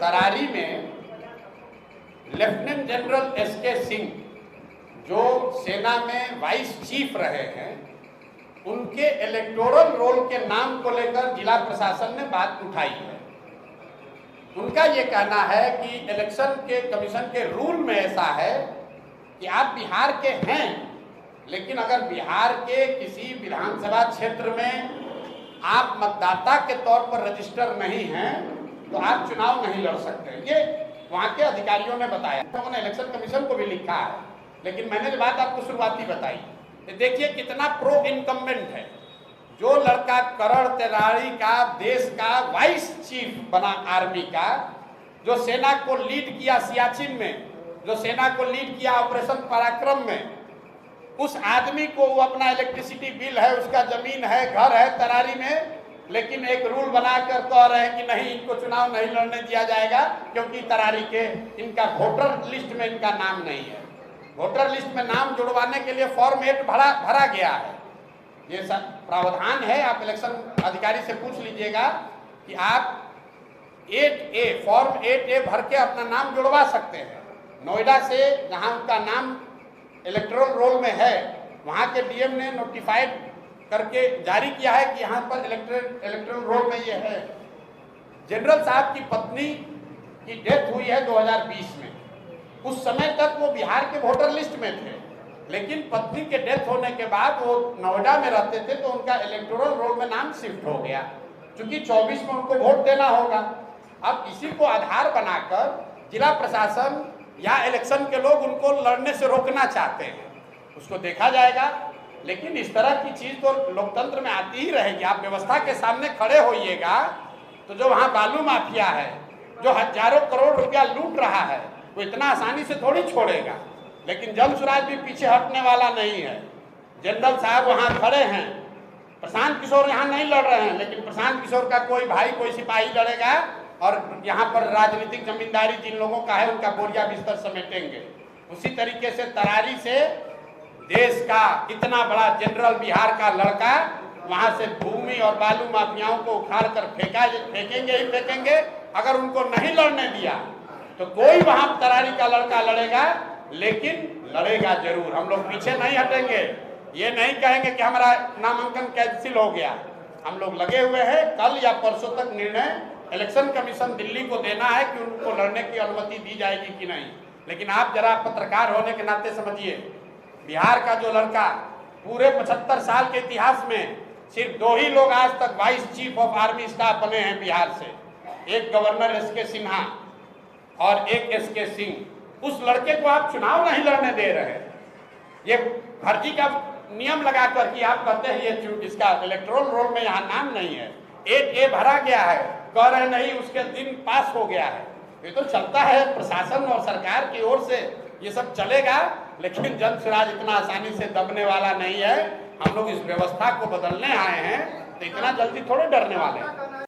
तरारी में lieutenant general SK Singh जो सेना में वाइस चीफ रहे हैं, उनके इलेक्टोरल रोल के नाम को लेकर जिला प्रशासन ने बात उठाई है। उनका ये कहना है कि इलेक्शन के कमीशन के रूल में ऐसा है कि आप बिहार के हैं, लेकिन अगर बिहार के किसी विधानसभा क्षेत्र में आप मतदाता के तौर पर रजिस्टर नहीं हैं तो आप चुनाव नहीं लड़ सकते। ये वहाँ के अधिकारियों ने बताया। उन्होंने इलेक्शन कमीशन को भी लिखा है, लेकिन मैंने जो बात आपको शुरुआती बताई, देखिए कितना प्रो इनकम्बेंट है। जो लड़का करण तरारी का देश का वाइस चीफ बना आर्मी का, जो सेना को लीड किया सियाचिन में, जो सेना को लीड किया ऑपरेशन पराक्रम में, उस आदमी को वो अपना इलेक्ट्रिसिटी बिल है, उसका जमीन है, घर है तरारी में, लेकिन एक रूल बनाकर कह रहे हैं कि नहीं, इनको चुनाव नहीं लड़ने दिया जाएगा क्योंकि तरारी के इनका वोटर लिस्ट में इनका नाम नहीं है। वोटर लिस्ट में नाम जुड़वाने के लिए फॉर्म 8 भरा गया है। ये सब प्रावधान है, आप इलेक्शन अधिकारी से पूछ लीजिएगा कि आप 8A फॉर्म 8A भर के अपना नाम जुड़वा सकते हैं। नोएडा से जहां उनका नाम इलेक्टोरल रोल में है, वहां के डीएम ने नोटिफाइड करके जारी किया है कि यहाँ पर इलेक्टोरल रोल में ये है। जनरल साहब की पत्नी की डेथ हुई है 2020 में। उस समय तक वो बिहार के वोटर लिस्ट में थे, लेकिन पत्नी के डेथ होने के बाद वो नोएडा में रहते थे तो उनका इलेक्टोरल रोल में नाम शिफ्ट हो गया, क्योंकि 24 में उनको वोट देना होगा। अब इसी को आधार बनाकर जिला प्रशासन या इलेक्शन के लोग उनको लड़ने से रोकना चाहते हैं। उसको देखा जाएगा, लेकिन इस तरह की चीज तो लोकतंत्र में आती ही रहेगी। आप व्यवस्था के सामने खड़े होइएगा तो जो वहाँ बालू माफिया है, जो हजारों करोड़ रुपया लूट रहा है, वो इतना आसानी से थोड़ी छोड़ेगा। लेकिन जन स्वराज भी पीछे हटने वाला नहीं है। जनरल साहब वहाँ खड़े हैं, प्रशांत किशोर यहाँ नहीं लड़ रहे हैं, लेकिन प्रशांत किशोर का कोई भाई, कोई सिपाही लड़ेगा और यहाँ पर राजनीतिक जमींदारी जिन लोगों का है उनका बोरिया बिस्तर समेटेंगे। उसी तरीके से तरारी से देश का इतना बड़ा जनरल बिहार का लड़का वहां से भूमि और बालू माफियाओं को उखाड़ कर फेंकेंगे ही फेंकेंगे। अगर उनको नहीं लड़ने दिया तो कोई वहां तरारी का लड़का लड़ेगा, लेकिन लड़ेगा जरूर। हम लोग पीछे नहीं हटेंगे। ये नहीं कहेंगे कि हमारा नामांकन कैंसिल हो गया। हम लोग लगे हुए हैं। कल या परसों तक निर्णय इलेक्शन कमीशन दिल्ली को देना है कि उनको लड़ने की अनुमति दी जाएगी कि नहीं। लेकिन आप जरा पत्रकार होने के नाते समझिए, बिहार का जो लड़का पूरे 75 साल के इतिहास में सिर्फ 2 ही लोग आज तक vice chief of army staff बने हैं बिहार से, एक गवर्नर एसके सिन्हा और एक एसके सिंह। उस लड़के को आप चुनाव नहीं लड़ने दे रहे हैं। ये फर्जी का नियम लगाकर कि आप कहते हैं ये इसका इलेक्टोरल रोल में यहाँ नाम नहीं है, 8A भरा गया है, कह रहे नहीं उसके दिन पास हो गया है। ये तो चलता है, प्रशासन और सरकार की ओर से ये सब चलेगा, लेकिन जन स्वराज इतना आसानी से दबने वाला नहीं है। हम लोग इस व्यवस्था को बदलने आए हैं, तो इतना जल्दी थोड़े डरने वाले हैं।